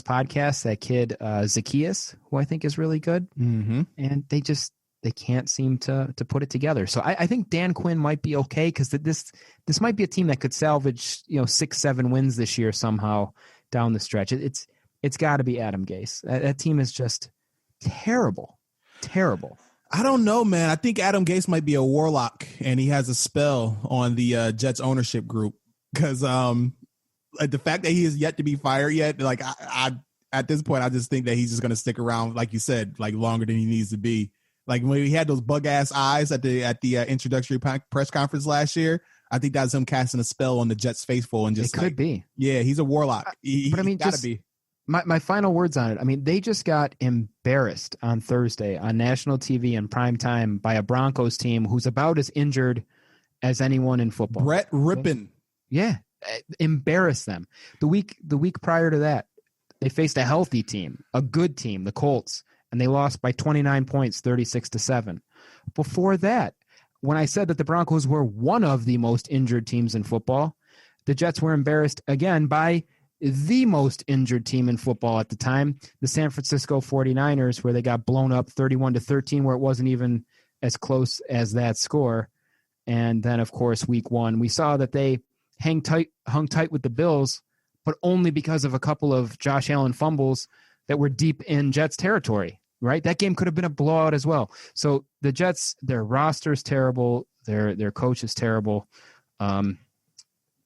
podcast, that kid Zacchaeus, who I think is really good. Mm-hmm. And they can't seem to put it together. So I think Dan Quinn might be okay, because this might be a team that could salvage 6-7 wins this year somehow down the stretch. It's got to be Adam Gase. That team is just terrible. I don't know, man. I think Adam Gase might be a warlock, and he has a spell on the Jets ownership group, because the fact that he is yet to be fired yet, like I at this point, I just think that he's just going to stick around, like you said, like longer than he needs to be. Like when he had those bug ass eyes at the introductory press conference last year, I think that's him casting a spell on the Jets faithful, and just it could be. Yeah, he's a warlock. But I mean, gotta be. My final words on it. I mean, they just got embarrassed on Thursday on national TV in prime time by a Broncos team who's about as injured as anyone in football. Brett Rippon. Yeah, embarrassed them. The week prior to that, they faced a healthy team, a good team, the Colts, and they lost by 29 points, 36-7. Before that, when I said that the Broncos were one of the most injured teams in football, the Jets were embarrassed again by the most injured team in football at the time, the San Francisco 49ers, where they got blown up 31-13, where it wasn't even as close as that score. And then, of course, week 1, we saw that they hung tight with the Bills, but only because of a couple of Josh Allen fumbles that were deep in Jets territory, right? That game could have been a blowout as well. So the Jets, their roster is terrible. Their coach is terrible.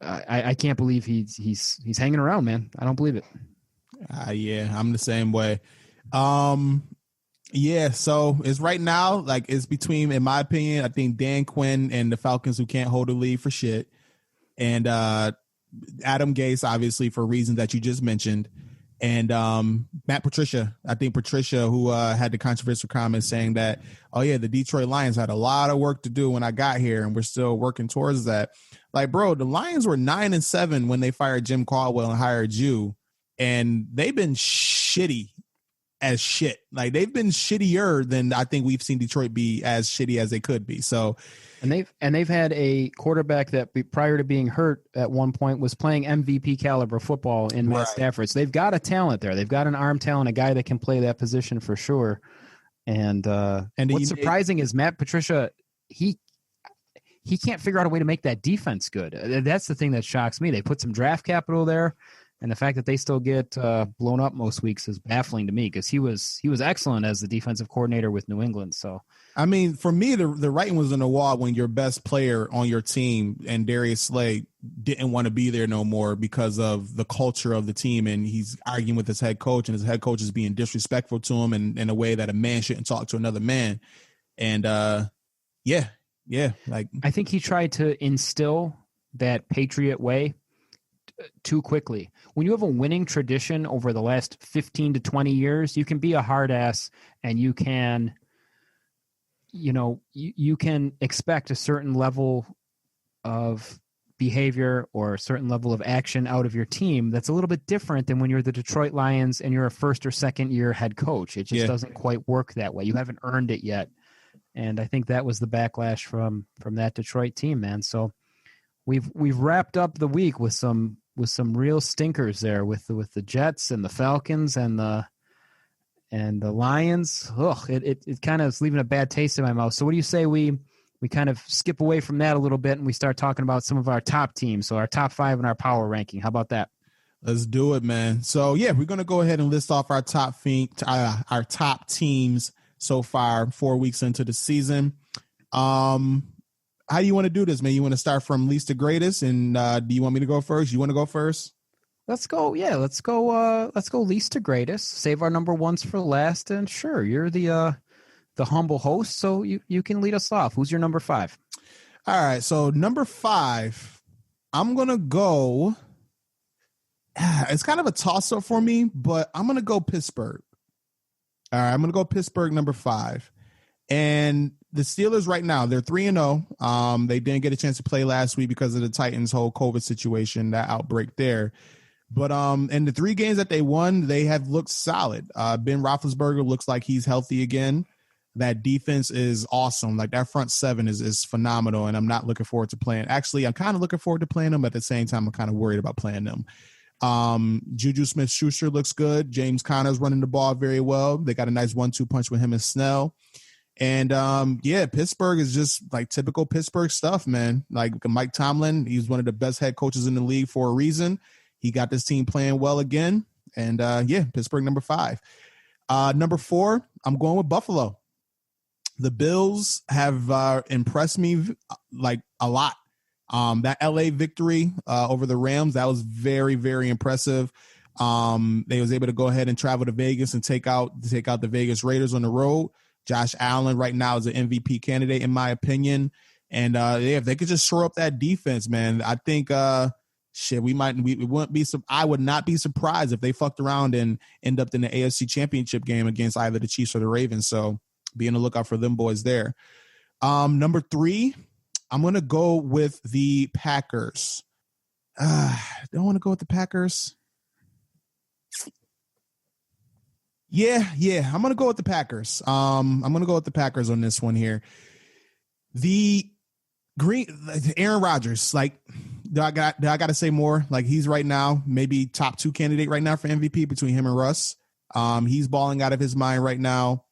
I can't believe he's hanging around, man. I don't believe it. Yeah, I'm the same way. Yeah, so it's right now, like it's between, in my opinion, I think Dan Quinn and the Falcons, who can't hold a lead for shit, and Adam Gase, obviously, for reasons that you just mentioned, and Matt Patricia. I think Patricia, who had the controversial comment saying that, oh yeah, the Detroit Lions had a lot of work to do when I got here, and we're still working towards that. Like, bro, the Lions were 9-7 when they fired Jim Caldwell and hired you, and they've been shitty as shit. Like, they've been shittier than I think we've seen Detroit be as shitty as they could be. So, and they've had a quarterback that prior to being hurt at one point was playing MVP caliber football in Matt Stafford. So they've got a talent there. They've got an arm talent, a guy that can play that position for sure. And what's surprising is Matt Patricia, he can't figure out a way to make that defense good. That's the thing that shocks me. They put some draft capital there, and the fact that they still get blown up most weeks is baffling to me, because he was excellent as the defensive coordinator with New England. So, I mean, for me, the writing was on the wall when your best player on your team and Darius Slay didn't want to be there no more because of the culture of the team, and he's arguing with his head coach, and his head coach is being disrespectful to him in a way that a man shouldn't talk to another man. And yeah, like I think he tried to instill that Patriot way too quickly. When you have a winning tradition over the last 15 to 20 years, you can be a hard ass, and you can, you can expect a certain level of behavior or a certain level of action out of your team that's a little bit different than when you're the Detroit Lions and you're a first or second year head coach. It just doesn't quite work that way. You haven't earned it yet. And I think that was the backlash from that Detroit team, man. So we've wrapped up the week with some real stinkers there with the Jets and the Falcons and the Lions. Ugh, it kind of is leaving a bad taste in my mouth. So what do you say we kind of skip away from that a little bit and we start talking about some of our top teams, so our top 5 in our power ranking? How about that? Let's do it, man. So yeah, we're gonna go ahead and list off our top teams so far, 4 weeks into the season. How do you want to do this, man? You want to start from least to greatest, and do you want me to go first? You want to go first? Let's go. Yeah, let's go least to greatest. Save our number ones for last, and sure, you're the humble host, so you can lead us off. Who's your number 5? All right, so number 5, I'm gonna go. It's kind of a toss-up for me, but I'm gonna go Pittsburgh. All right, I'm going to go Pittsburgh number 5. And the Steelers right now, they're 3-0. They didn't get a chance to play last week because of the Titans' whole COVID situation, that outbreak there. But in the 3 games that they won, they have looked solid. Ben Roethlisberger looks like he's healthy again. That defense is awesome. Like, that front 7 is phenomenal, and I'm not looking forward to playing. Actually, I'm kind of looking forward to playing them, but at the same time, I'm kind of worried about playing them. Juju Smith-Schuster looks good. James Conner's running the ball very well. They got a nice 1-2 punch with him and Snell. And Pittsburgh is just like typical Pittsburgh stuff, man. Like Mike Tomlin, he's one of the best head coaches in the league for a reason. He got this team playing well again. And Pittsburgh number 5. Number 4, I'm going with Buffalo. The Bills have impressed me like a lot. That LA victory over the Rams, that was very, very impressive. They was able to go ahead and travel to Vegas and take out the Vegas Raiders on the road. Josh Allen right now is an MVP candidate, in my opinion. And if they could just shore up that defense, man, I think I would not be surprised if they fucked around and end up in the AFC Championship game against either the Chiefs or the Ravens. So be on the lookout for them boys there. Number 3, I'm going to go with the Packers. Don't want to go with the Packers. Yeah, I'm going to go with the Packers. I'm going to go with the Packers on this one here. Aaron Rodgers, like, do I got to say more? Like, he's right now maybe top 2 candidate right now for MVP between him and Russ. He's balling out of his mind right now.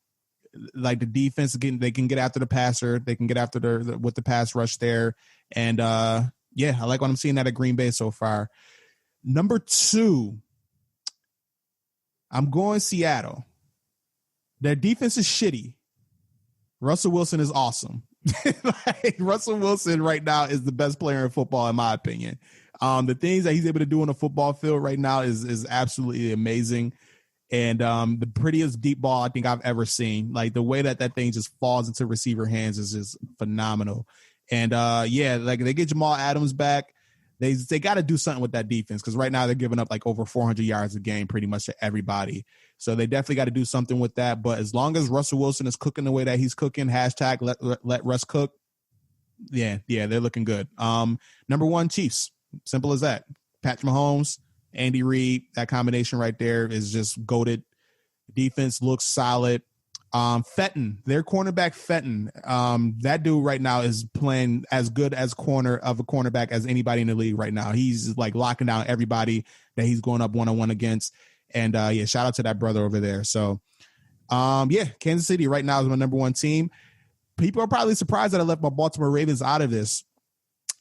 Like, the defense, again, they can get after the passer. They can get after with the pass rush there. And, I like what I'm seeing out of Green Bay so far. Number 2, I'm going Seattle. Their defense is shitty. Russell Wilson is awesome. Russell Wilson right now is the best player in football, in my opinion. The things that he's able to do on the football field right now is absolutely amazing. And the prettiest deep ball I think I've ever seen. Like, the way that thing just falls into receiver hands is just phenomenal. And like, they get Jamal Adams back. They got to do something with that defense, because right now they're giving up like over 400 yards a game pretty much to everybody. So they definitely got to do something with that. But as long as Russell Wilson is cooking the way that he's cooking, # let Russ cook, yeah, they're looking good. Number 1, Chiefs. Simple as that. Patrick Mahomes, Andy Reid, that combination right there is just goated. Defense looks solid. Fenton, their cornerback Fenton, that dude right now is playing as good as a cornerback as anybody in the league right now. He's like locking down everybody that he's going up one-on-one against. And shout out to that brother over there. So Kansas City right now is my number 1 team. People are probably surprised that I left my Baltimore Ravens out of this.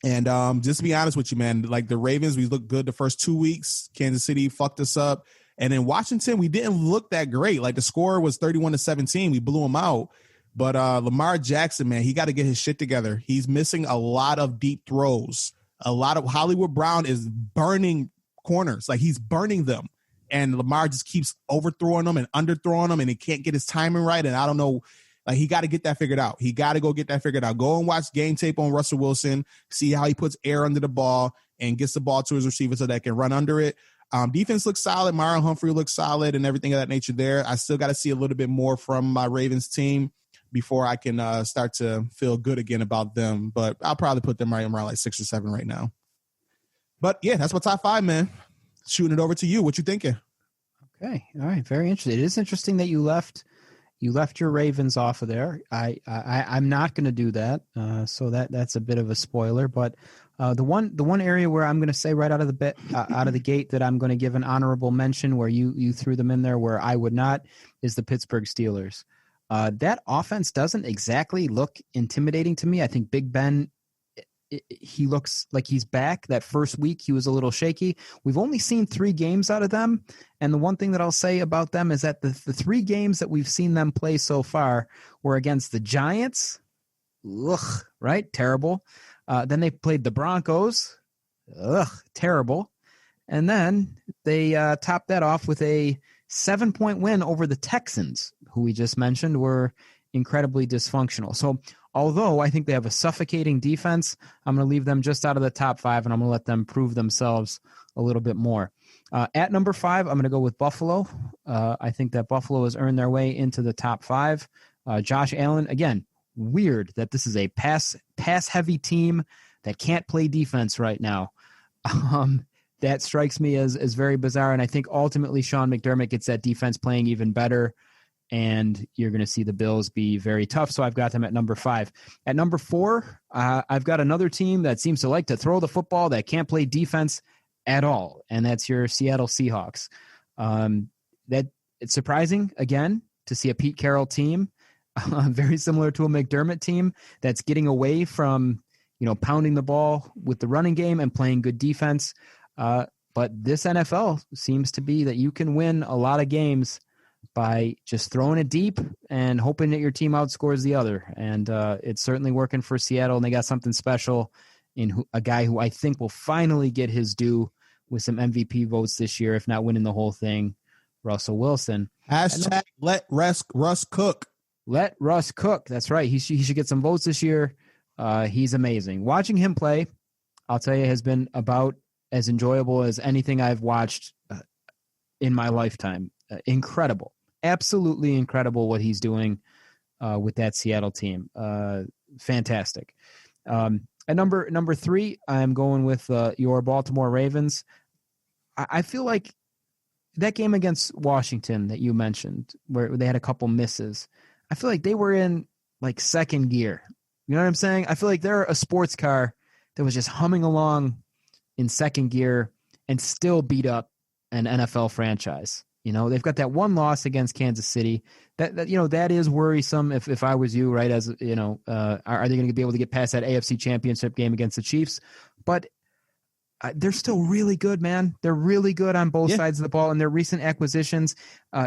And just to be honest with you, man, like, the Ravens, we looked good the first 2 weeks. Kansas City fucked us up. And in Washington, we didn't look that great. Like, the score was 31-17. We blew them out. But Lamar Jackson, man, he got to get his shit together. He's missing a lot of deep throws. A lot of Hollywood Brown is burning corners. Like, he's burning them. And Lamar just keeps overthrowing them and underthrowing them, and he can't get his timing right. And I don't know. Like, he got to get that figured out. He got to go get that figured out. Go and watch game tape on Russell Wilson. See how he puts air under the ball and gets the ball to his receiver so that can run under it. Defense looks solid. Myron Humphrey looks solid and everything of that nature there. I still got to see a little bit more from my Ravens team before I can start to feel good again about them. But I'll probably put them right around like 6 or 7 right now. But, yeah, that's my top 5, man. Shooting it over to you. What you thinking? Okay. All right. Very interesting. It is interesting that you left your Ravens off of there. I'm not going to do that. So that's a bit of a spoiler, but the one area where I'm going to say right out of the gate that I'm going to give an honorable mention, where you threw them in there where I would not, is the Pittsburgh Steelers. That offense doesn't exactly look intimidating to me. I think Big Ben, he looks like he's back. That first week he was a little shaky. We've only seen 3 games out of them, and the one thing that I'll say about them is that the 3 games that we've seen them play so far were against the Giants. Ugh, right? Terrible. Then they played the Broncos. Ugh, terrible. And then they topped that off with a 7-point win over the Texans, who we just mentioned were incredibly dysfunctional. So although I think they have a suffocating defense, I'm going to leave them just out of the top 5, and I'm going to let them prove themselves a little bit more. At number 5, I'm going to go with Buffalo. I think that Buffalo has earned their way into the top 5. Josh Allen, again, weird that this is a pass-heavy team that can't play defense right now. That strikes me as very bizarre, and I think ultimately Sean McDermott gets that defense playing even better, and you're going to see the Bills be very tough. So I've got them at number 5. At number 4, I've got another team that seems to like to throw the football that can't play defense at all, and that's your Seattle Seahawks. That it's surprising again to see a Pete Carroll team, very similar to a McDermott team, that's getting away from pounding the ball with the running game and playing good defense. But this NFL seems to be that you can win a lot of games by just throwing it deep and hoping that your team outscores the other. And it's certainly working for Seattle, and they got something special in a guy who I think will finally get his due with some MVP votes this year, if not winning the whole thing, Russell Wilson. Hashtag let Russ cook. Let Russ cook. That's right. He should get some votes this year. He's amazing. Watching him play, I'll tell you, has been about as enjoyable as anything I've watched in my lifetime. Incredible. Absolutely incredible what he's doing with that Seattle team. Fantastic. At number 3, I'm going with your Baltimore Ravens. I feel like that game against Washington that you mentioned, where they had a couple misses, I feel like they were in like second gear. You know what I'm saying? I feel like they're a sports car that was just humming along in second gear and still beat up an NFL franchise. They've got that one loss against Kansas City. That is worrisome if I was you, right? As are they going to be able to get past that AFC Championship game against the Chiefs? But they're still really good, man. They're really good on both sides of the ball, and their recent acquisitions.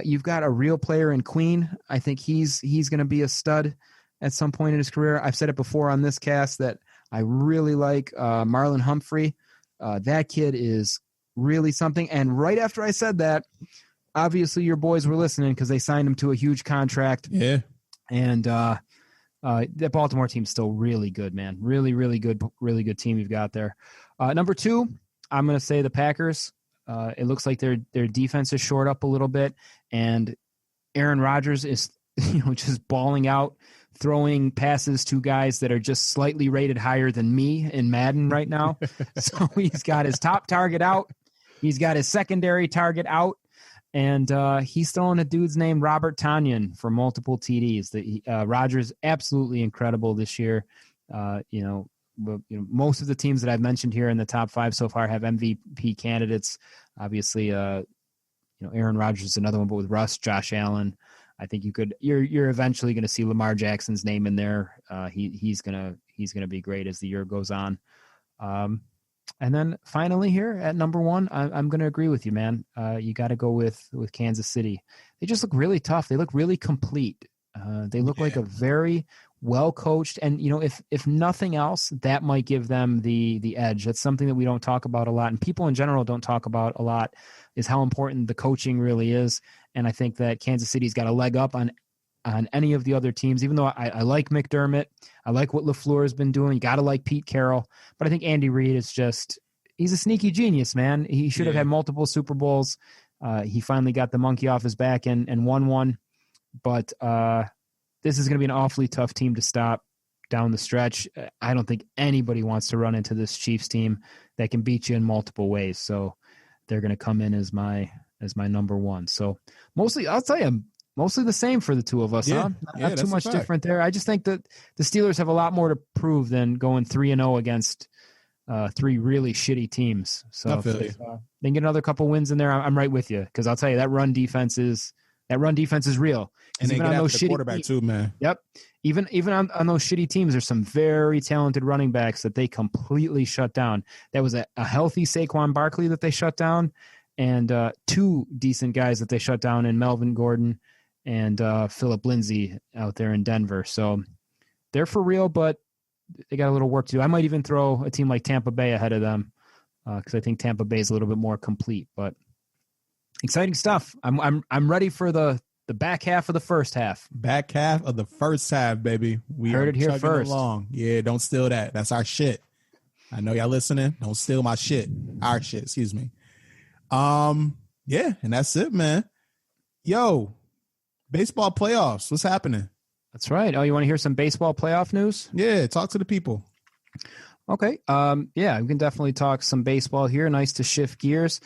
You've got a real player in Queen. I think he's going to be a stud at some point in his career. I've said it before on this cast that I really like Marlon Humphrey. That kid is really something. And right after I said that, obviously your boys were listening because they signed him to a huge contract. Yeah. And that Baltimore team's still really good, man. Really, really good team you've got there. Number 2, I'm going to say the Packers. It looks like their defense is shored up a little bit, and Aaron Rodgers is just balling out, throwing passes to guys that are just slightly rated higher than me in Madden right now. So he's got his top target out. He's got his secondary target out. And he's throwing a dude's named Robert Tonyan for multiple TDs. Rodgers absolutely incredible this year. Most of the teams that I've mentioned here in the top 5 so far have MVP candidates. Obviously, Aaron Rodgers is another one, but with Russ, Josh Allen, I think you're eventually going to see Lamar Jackson's name in there. He's gonna be great as the year goes on. And then finally here at number 1, I'm going to agree with you, man. You got to go with Kansas City. They just look really tough. They look really complete. They look like a very well-coached, and if nothing else, that might give them the edge. That's something that we don't talk about a lot, and people in general don't talk about a lot, is how important the coaching really is. And I think that Kansas City's got a leg up on any of the other teams, even though I like McDermott. I like what LaFleur has been doing. You got to like Pete Carroll. But I think Andy Reid is he's a sneaky genius, man. He should have had multiple Super Bowls. He finally got the monkey off his back and won one. But this is going to be an awfully tough team to stop down the stretch. I don't think anybody wants to run into this Chiefs team that can beat you in multiple ways. So they're going to come in as my number 1. So mostly, I'll tell you, mostly the same for the two of us, huh? Not too much different there. I just think that the Steelers have a lot more to prove than going 3-0 against 3 really shitty teams. So if they can get another couple wins in there, I'm right with you, because I'll tell you that run defense is real. And they get after the quarterback too, man. Yep. Even on those shitty teams, there's some very talented running backs that they completely shut down. That was a healthy Saquon Barkley that they shut down, and 2 decent guys that they shut down in Melvin Gordon and Phillip Lindsay out there in Denver. So they're for real, but they got a little work to do. I might even throw a team like Tampa Bay ahead of them because I think Tampa Bay is a little bit more complete. But exciting stuff. I'm ready for the back half of the first half. Back half of the first half, baby. We heard it here first. Along. Yeah, don't steal that. That's our shit. I know y'all listening. Don't steal my shit. Our shit, excuse me. Yeah, and that's it, man. Yo, baseball playoffs. What's happening? That's right. Oh, you want to hear some baseball playoff news? Yeah, talk to the people. Okay. Yeah, we can definitely talk some baseball here. Nice to shift gears.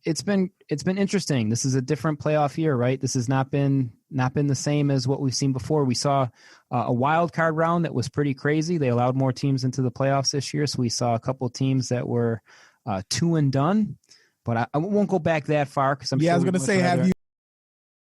It's been interesting. This is a different playoff year, right? This has not been the same as what we've seen before. We saw a wild card round that was pretty crazy. They allowed more teams into the playoffs this year, so we saw a couple of teams that were 2 and done. But I won't go back that far because I'm. Yeah, sure I was going to say, have you